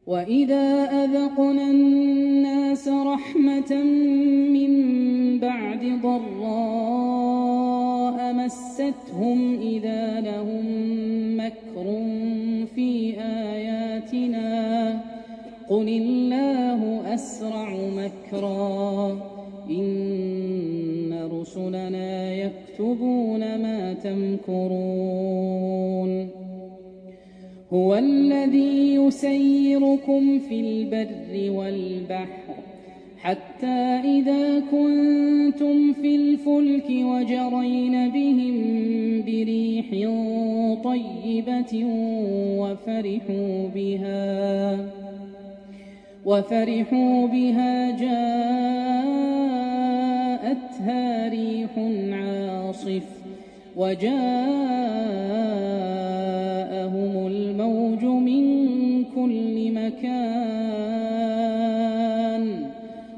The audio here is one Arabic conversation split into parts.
وإذا أذقنا الناس رحمة من بعد ضراء مستهم إذا لهم مكر في آياتنا قل الله أسرع مكرا إن رسلنا يكتبون ما تمكرون هو الذي يسيركم في البر والبحر حتى إذا كنتم في الفلك وجرين بهم بريح طيبة وفرحوا بها جاءتها ريح عاصف وجاءهم الموج من كل مكان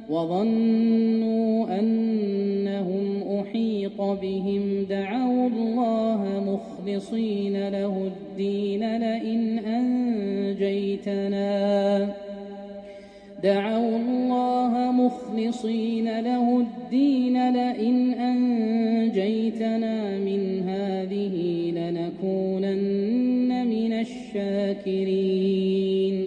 وظنوا أنهم أحيط بهم دعوا الله مخلصين له الدين لئن أنجيتنا من هذه لنكونن من الشاكرين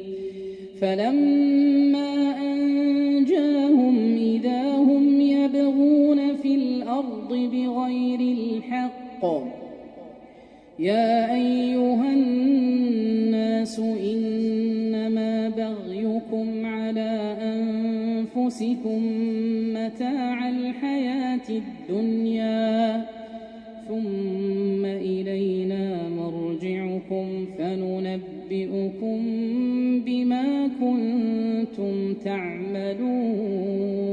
فلما أنجاهم إذا هم يبغون في الأرض بغير الحق يا أيها الناس إنما بغيكم على أنفسكم متاع الحياة الدنيا ثم إلينا مرجعكم فننبئكم بما كنتم تعملون